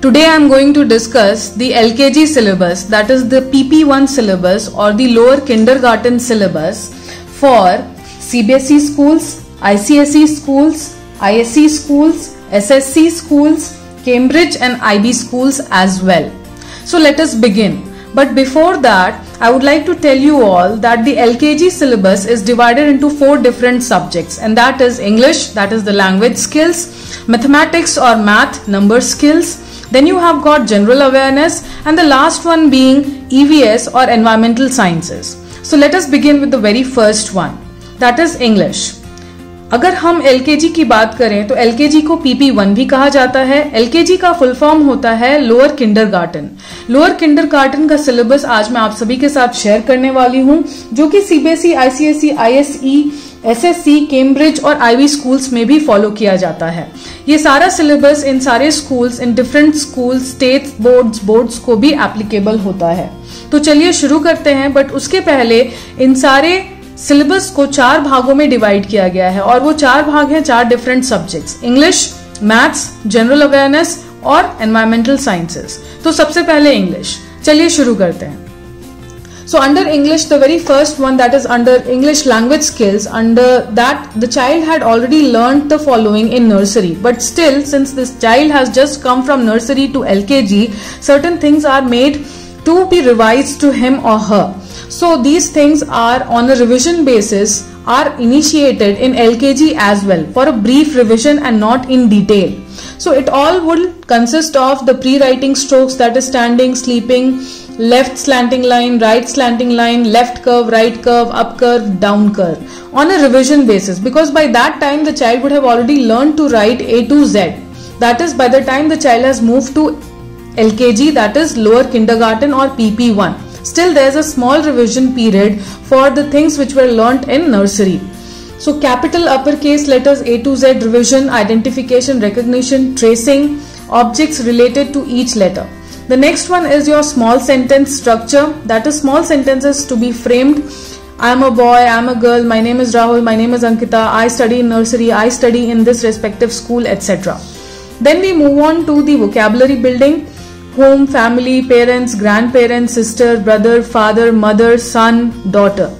Today I am going to discuss the LKG syllabus, that is the PP1 syllabus or the lower kindergarten syllabus for CBSE schools, ICSE schools, ISC schools, SSC schools, Cambridge and IB schools as well. So let us begin. But before that, I would like to tell you all that the LKG syllabus is divided into 4 different subjects, and that is English, that is the language skills, mathematics or math number skills, then you have got general awareness, and the last one being EVS or environmental sciences. So let us begin with the very first one, that is English. अगर हम LKG की बात करें तो LKG को PP1 भी कहा जाता है। LKG का फुल फॉर्म होता है लोअर किंडरगार्टन। लोअर किंडरगार्टन का सिलेबस आज मैं आप सभी के साथ शेयर करने वाली हूं, जो कि CBSE, ICSE, ISE, SSC, Cambridge और IB स्कूल्स में भी फॉलो किया जाता है। ये सारा सिलेबस इन सारे schools, in different schools, state boards को भी एप्लीकेबल होता है। तो चलिए शुरू करते हैं, बट उसके पहले इन सारे सिलेबस को 4 भागों में डिवाइड किया गया है, और वो 4 भाग हैं 4 different subjects, English, maths, general awareness और एनवायरमेंटल साइंसेस। तो सबसे पहले इंग्लिश, चलिए शुरू करते हैं। So under English, the very first one, that is under English language skills, under that the child had already learnt the following in nursery, but still since this child has just come from nursery to LKG, certain things are made to be revised to him or her. So these things are on a revision basis, are initiated in LKG as well for a brief revision and not in detail. So it all will consist of the pre-writing strokes, that is standing, sleeping, left slanting line, right slanting line, left curve, right curve, up curve, down curve, on a revision basis, because by that time the child would have already learned to write A to Z. That is by the time the child has moved to LKG, that is lower kindergarten or PP1. Still there is a small revision period for the things which were learnt in nursery. So capital uppercase letters A to Z revision, identification, recognition, tracing, objects related to each letter. The next one is your small sentence structure, that is small sentences to be framed. I am a boy, I am a girl, my name is Rahul, my name is Ankita, I study in nursery, I study in this respective school, etc. Then we move on to the vocabulary building, home, family, parents, grandparents, sister, brother, father, mother, son, daughter.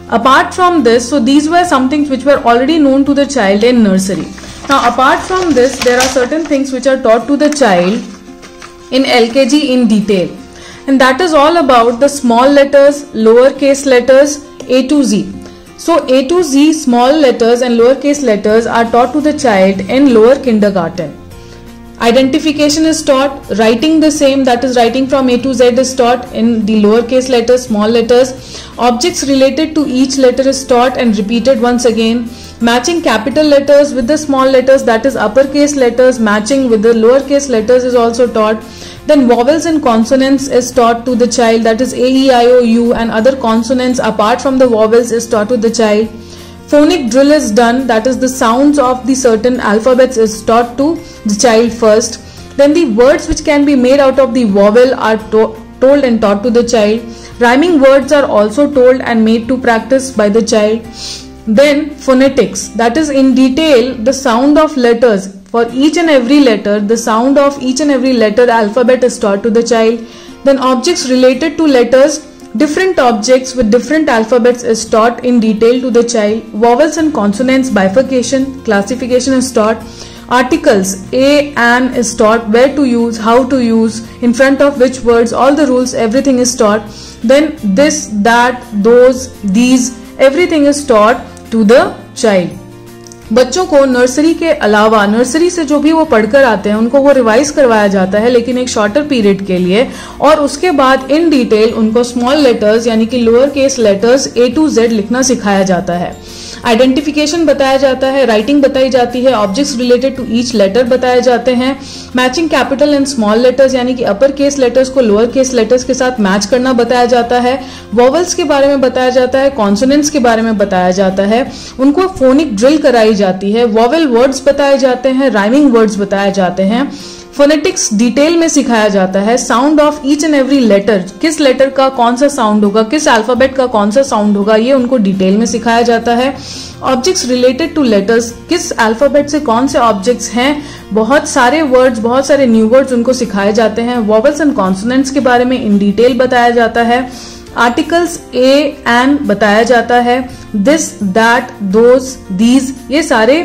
Apart from this, so these were some things which were already known to the child in nursery. Now apart from this, there are certain things which are taught to the child in LKG in detail, and that is all about the small letters, lowercase letters, A to Z. So A to Z small letters and lowercase letters are taught to the child in lower kindergarten. Identification is taught, writing the same, that is writing from A to Z is taught in the lowercase letters, small letters. Objects related to each letter is taught and repeated once again. Matching capital letters with the small letters, that is uppercase letters matching with the lowercase letters is also taught. Then vowels and consonants is taught to the child, that is A, E, I, O, U, and other consonants apart from the vowels is taught to the child. Phonic drill is done, that is the sounds of the certain alphabets is taught to the child first. Then the words which can be made out of the vowel are told and taught to the child. Rhyming words are also told and made to practice by the child. Then phonetics, that is in detail the sound of letters. For each and every letter, the sound of each and every letter alphabet is taught to the child. Then objects related to letters, different objects with different alphabets is taught in detail to the child. Vowels and consonants bifurcation, classification is taught. Articles, a, an is taught, where to use, how to use, in front of which words, all the rules, everything is taught. Then this, that, those, these, everything is taught to the child. बच्चों को nursery के अलावा, nursery से जो भी वो पढ़कर आते हैं उनको वो रिवाइज करवाया जाता है, लेकिन एक शॉर्टर पीरियड के लिए, और उसके बाद इन डिटेल उनको स्मॉल लेटर्स यानी कि lower case letters A to Z लिखना सिखाया जाता है। आइडेंटिफिकेशन बताया जाता है, राइटिंग बताई जाती है, objects related to each letter बताए जाते हैं, matching capital and small letters यानी कि अपर केस लेटर्स को लोअर केस लेटर्स के साथ मैच करना बताया जाता है, वॉवल्स के बारे में बताया जाता है, कॉन्सोनेंट्स के बारे में बताया जाता है, उनको फोनिक ड्रिल कराई जाती है, वॉवल वर्ड्स बताए जाते हैं, राइमिंग वर्ड्स बताए जाते हैं, फोनेटिक्स डिटेल में सिखाया जाता है, sound of each and every letter, किस लेटर का कौन सा साउंड होगा, किस अल्फाबेट का कौन सा साउंड होगा, ये उनको डिटेल में सिखाया जाता है। ऑब्जेक्ट्स रिलेटेड टू लेटर्स, किस अल्फाबेट से कौन से ऑब्जेक्ट्स हैं, बहुत सारे वर्ड्स, बहुत सारे न्यू वर्ड्स उनको सिखाए जाते हैं। वॉवल्स एंड कॉन्सोनेंट्स के बारे में इन डिटेल बताया जाता है। आर्टिकल्स ए एंड बताया जाता है, दिस, दैट, दोज, दीज, ये सारे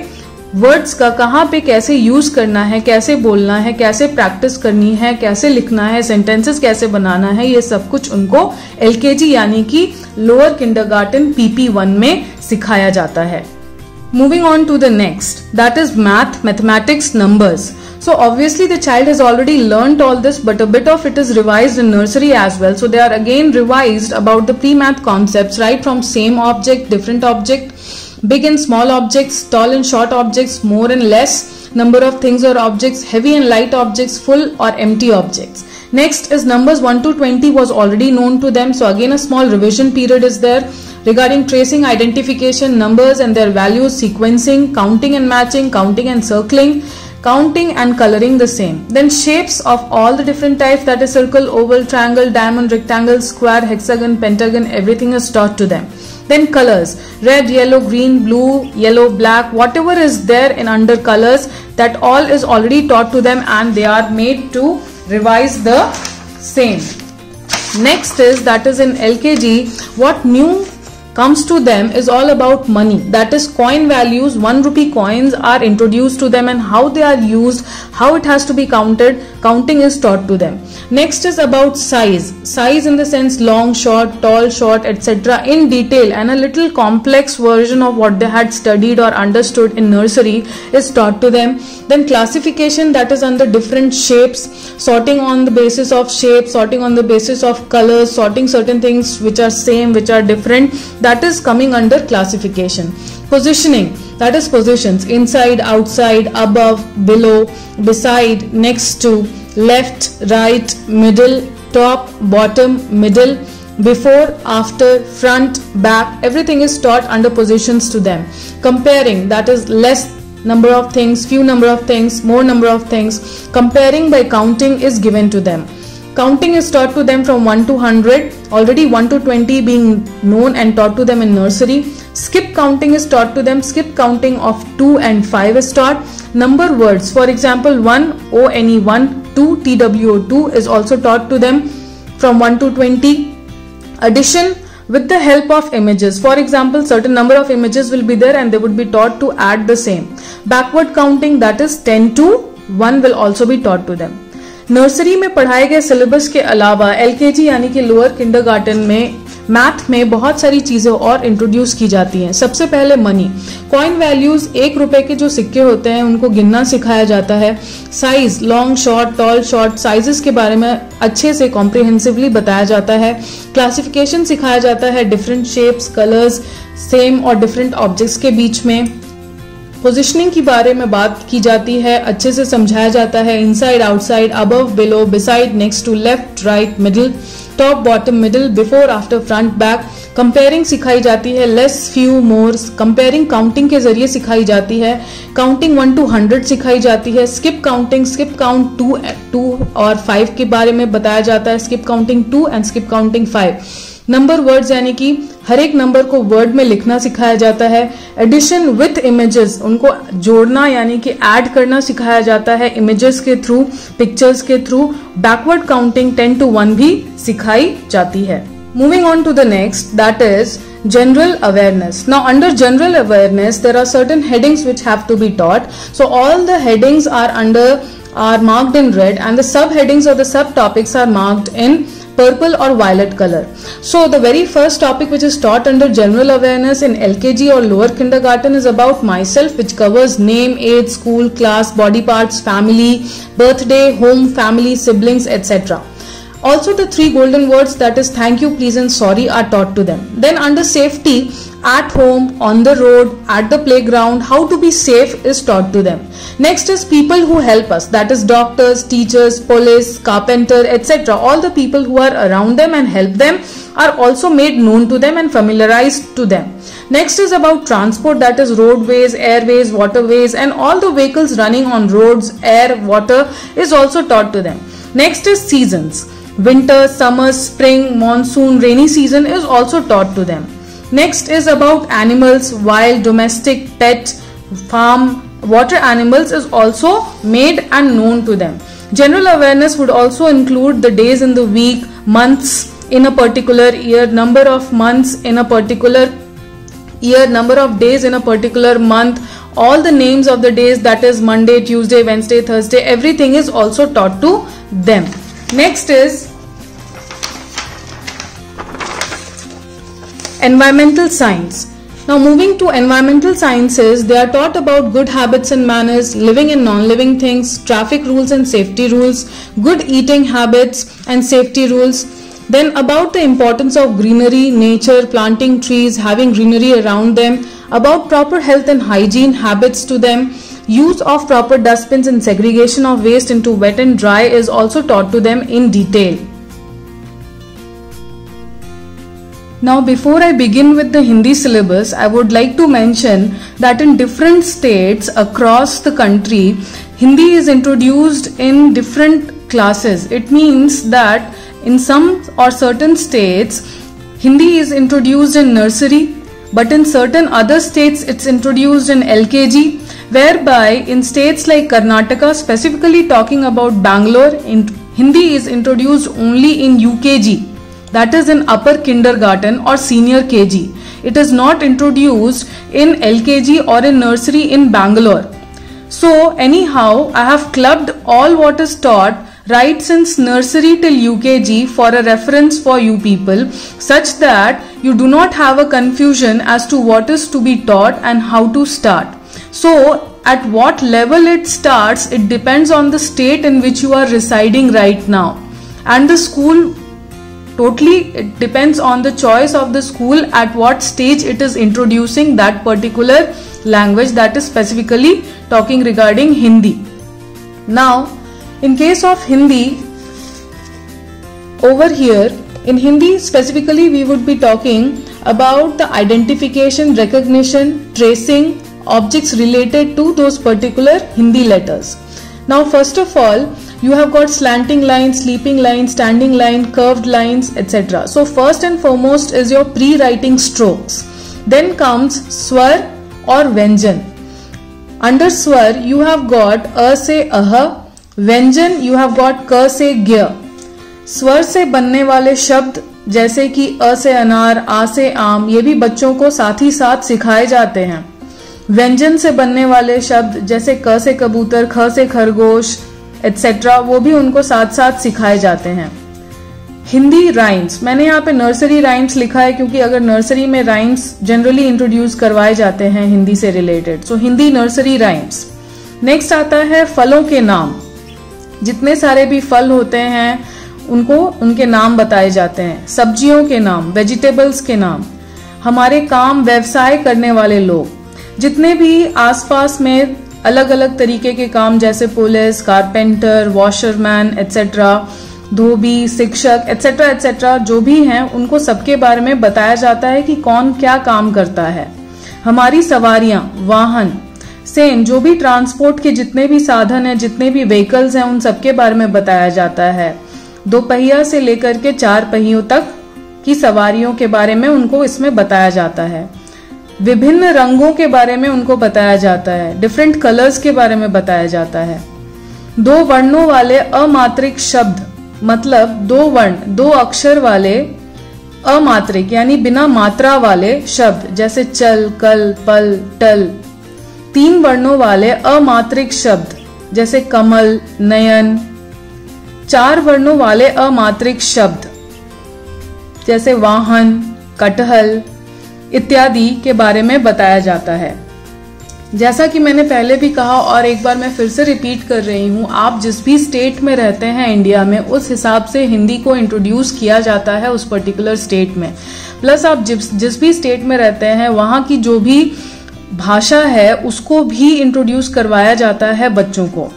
वर्ड्स का कहाँ पे कैसे यूज करना है, कैसे बोलना है, कैसे प्रैक्टिस करनी है, कैसे लिखना है, सेंटेंसेस कैसे बनाना है, ये सब कुछ उनको एलकेजी यानी कि लोअर किंडरगार्टन PP1 में सिखाया जाता है। Moving on to the next, that is math, mathematics, numbers. So obviously the child has already learnt all this, but a bit of it is revised in nursery as well. So they are again revised about the pre-math concepts, right from same object, different object, big and small objects, tall and short objects, more and less number of things or objects, heavy and light objects, full or empty objects. Next is numbers 1 to 20 was already known to them. So again a small revision period is there regarding tracing, identification, numbers and their values, sequencing, counting and matching, counting and circling, counting and coloring the same. Then shapes of all the different types, that is circle, oval, triangle, diamond, rectangle, square, hexagon, pentagon, everything is taught to them. Then colors, red, yellow, green, blue, yellow, black, whatever is there in under colors, that all is already taught to them and they are made to revise the same. Next is, that is in LKG, what new comes to them is all about money, that is coin values. 1 rupee coins are introduced to them and how they are used, how it has to be counted, counting is taught to them. Next is about size in the sense long, short, tall, short, etc. in detail, and a little complex version of what they had studied or understood in nursery is taught to them. Then classification, that is under different shapes, sorting on the basis of shape, sorting on the basis of colors, sorting certain things which are same, which are different, that is coming under classification. Positioning, that is positions, inside, outside, above, below, beside, next to, left, right, middle, top, bottom, middle, before, after, front, back, everything is taught under positions to them. Comparing, that is less number of things, few number of things, more number of things. Comparing by counting is given to them. Counting is taught to them from 1 to 100, already 1 to 20 being known and taught to them in nursery. Skip counting is taught to them, skip counting of 2 and 5 is taught. Number words, for example 1 ONE1, 2 TWO2 is also taught to them from 1 to 20. Addition with the help of images, for example certain number of images will be there and they would be taught to add the same. Backward counting, that is 10 to 1 will also be taught to them. Nursery में पढ़ाए गए syllabus के अलावा LKG यानी कि lower kindergarten में math में बहुत सारी चीजें और इंट्रोड्यूस की जाती हैं। सबसे पहले मनी, कॉइन वैल्यूज, 1 रुपए के जो सिक्के होते हैं उनको गिनना सिखाया जाता है। Size, long, short, tall, short, sizes के बारे में अच्छे से कॉम्प्रिहेंसिवली बताया जाता है। क्लासिफिकेशन सिखाया जाता है, डिफरेंट शेप्स, कलर्स, सेम और डिफरेंट ऑब्जेक्ट्स के बीच में। पोजिशनिंग के बारे में बात की जाती है, अच्छे से समझाया जाता है, inside, outside, above, below, beside, next to, left, right, middle, top, bottom, middle, before, after, front, back. Comparing सिखाई जाती है, less, few, more. Comparing counting के जरिए सिखाई जाती है। काउंटिंग 1 to 100 सिखाई जाती है। स्किप काउंटिंग, स्किप काउंट 2 और 5 के बारे में बताया जाता है, skip counting 2 and skip counting 5। Number words यानी कि हर एक नंबर को वर्ड में लिखना सिखाया जाता है। एडिशन विथ इमेजेस, उनको जोड़ना यानी कि ऐड करना सिखाया जाता है इमेजेस के थ्रू, पिक्चर्स के थ्रू। बैकवर्ड काउंटिंग 10 to 1 भी सिखाई जाती है। Moving on to the next, that is general awareness. Now under general awareness there are certain headings which have to be taught. So all the headings are marked in red and the subheadings or the subtopics are marked in purple or violet color. So the very first topic which is taught under general awareness in LKG or lower kindergarten is about myself, which covers name, age, school, class, body parts, family, birthday, home, family, siblings, etc. Also the 3 golden words, that is thank you, please and sorry, are taught to them. Then under safety, at home, on the road, at the playground, how to be safe is taught to them. Next is people who help us, that is doctors, teachers, police, carpenter, etc. All the people who are around them and help them are also made known to them and familiarized to them. Next is about transport, that is roadways, airways, waterways, and all the vehicles running on roads, air, water is also taught to them. Next is seasons. Winter, summer, spring, monsoon, rainy season is also taught to them. Next is about animals, wild, domestic, pet, farm, water animals is also made and known to them. General awareness would also include the days in the week, months in a particular year, number of months in a particular year, number of days in a particular month, all the names of the days, that is Monday, Tuesday, Wednesday, Thursday, everything is also taught to them. Next is environmental science. Now moving to environmental sciences, they are taught about good habits and manners, living and non-living things, traffic rules and safety rules, good eating habits and safety rules. Then about the importance of greenery, nature, planting trees, having greenery around them, about proper health and hygiene habits to them, use of proper dustbins and segregation of waste into wet and dry is also taught to them in detail. Now before I begin with the Hindi syllabus, I would like to mention that in different states across the country, Hindi is introduced in different classes. It means that in some or certain states, Hindi is introduced in nursery, but in certain other states it's introduced in LKG, whereby in states like Karnataka, specifically talking about Bangalore, Hindi is introduced only in UKG. That is in upper kindergarten or senior KG. It is not introduced in LKG or in nursery in Bangalore. So anyhow, I have clubbed all what is taught right since nursery till UKG for a reference for you people, such that you do not have a confusion as to what is to be taught and how to start. So at what level it starts, it depends on the state in which you are residing right now, and the school. Totally, it depends on the choice of the school at what stage it is introducing that particular language, that is specifically talking regarding Hindi. Now, in case of Hindi, over here, in Hindi specifically we would be talking about the identification, recognition, tracing objects related to those particular Hindi letters. Now, first of all, you have got slanting line, sleeping line, standing line, curved lines, etc. So first and foremost is your pre-writing strokes. Then comes swar or vyanjan. Under swar you have got a se aha, vyanjan you have got ka se gya. स्वर से बनने वाले शब्द जैसे कि अ से अनार, आ से आम, ये भी बच्चों को साथ ही साथ सिखाए जाते हैं. व्यंजन से बनने वाले शब्द जैसे क से कबूतर, ख से खरगोश एटसेट्रा, वो भी उनको साथ साथ सिखाए जाते हैं. हिंदी राइम्स, मैंने यहाँ पे नर्सरी राइम्स लिखा है क्योंकि अगर नर्सरी में राइम्स जनरली इंट्रोड्यूस करवाए जाते हैं हिंदी से रिलेटेड, सो हिंदी नर्सरी राइम्स. नेक्स्ट आता है फलों के नाम. जितने सारे भी फल होते हैं उनको उनके नाम बताए जाते हैं. सब्जियों के नाम, वेजिटेबल्स के नाम. हमारे काम व्यवसाय करने वाले लोग, जितने भी आसपास में अलग अलग तरीके के काम जैसे पुलिस, कारपेंटर, वॉशरमैन एटसेट्रा, धोबी, शिक्षक एटसेट्रा एटसेट्रा जो भी हैं, उनको सबके बारे में बताया जाता है कि कौन क्या काम करता है. हमारी सवारियां, वाहन, सेम जो भी ट्रांसपोर्ट के जितने भी साधन हैं, जितने भी व्हीकल्स हैं, उन सबके बारे में बताया जाता है. 2 पहिया से लेकर के 4 पहियों तक की सवारियों के बारे में उनको इसमें बताया जाता है. विभिन्न रंगों के बारे में उनको बताया जाता है. डिफरेंट कलर्स के बारे में बताया जाता है. 2 वर्णों वाले अमात्रिक शब्द, मतलब 2 वर्ण 2 अक्षर वाले अमात्रिक यानी बिना मात्रा वाले शब्द जैसे चल, कल, पल, टल. 3 वर्णों वाले अमात्रिक शब्द जैसे कमल, नयन. 4 वर्णों वाले अमात्रिक शब्द जैसे वाहन, कटहल इत्यादि के बारे में बताया जाता है. जैसा कि मैंने पहले भी कहा और एक बार मैं फिर से रिपीट कर रही हूँ, आप जिस भी स्टेट में रहते हैं इंडिया में, उस हिसाब से हिंदी को इंट्रोड्यूस किया जाता है उस पर्टिकुलर स्टेट में. प्लस आप जिस भी स्टेट में रहते हैं वहाँ की जो भी भाषा है उसको भी इंट्रोड्यूस करवाया जाता है बच्चों को.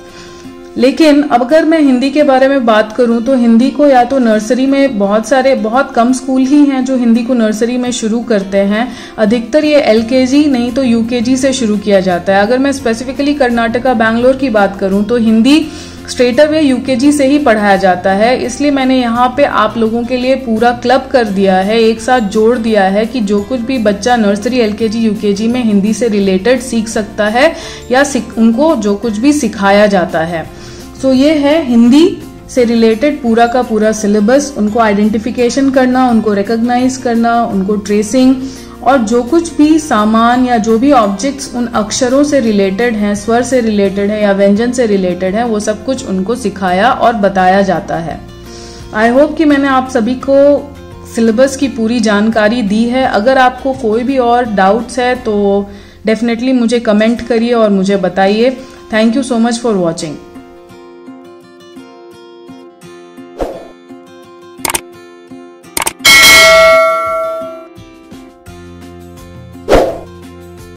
लेकिन अब अगर मैं हिंदी के बारे में बात करूं तो हिंदी को या तो नर्सरी में बहुत कम स्कूल ही हैं जो हिंदी को नर्सरी में शुरू करते हैं। अधिकतर ये एलकेजी नहीं तो यूकेजी से शुरू किया जाता है। अगर मैं स्पेसिफिकली कर्नाटका बैंगलोर की बात करूं तो हिंदी स्ट्रेट अवे यूकेजी से ही पढ़ाया जाता है। इसलिए मैंने यहाँ पे आप लोगों के लिए पूरा क्लब कर दिया है, एक साथ जोड़ दिया है कि जो कुछ भी बच्चा नर्सरी एलकेजी यूकेजी में हिंदी से रिलेटेड सीख सकता है या उनको जो कुछ भी सिखाया जाता है। सो ये है हिंदी से रिलेटेड पूरा का पूरा सिलेबस। उनको आइडेंटिफिकेशन करना, उनको रिकॉग्नाइज करना, उनको ट्रेसिंग और जो कुछ भी सामान या जो भी ऑब्जेक्ट्स उन अक्षरों से रिलेटेड हैं, स्वर से रिलेटेड है या व्यंजन से रिलेटेड है, वो सब कुछ उनको सिखाया और बताया जाता है। आई होप कि मैंने आप सभी को सिलेबस की पूरी जानकारी दी है। अगर आपको कोई भी और डाउट्स है तो डेफिनेटली मुझे कमेंट करिए और मुझे बताइए। Thank you so much for watching.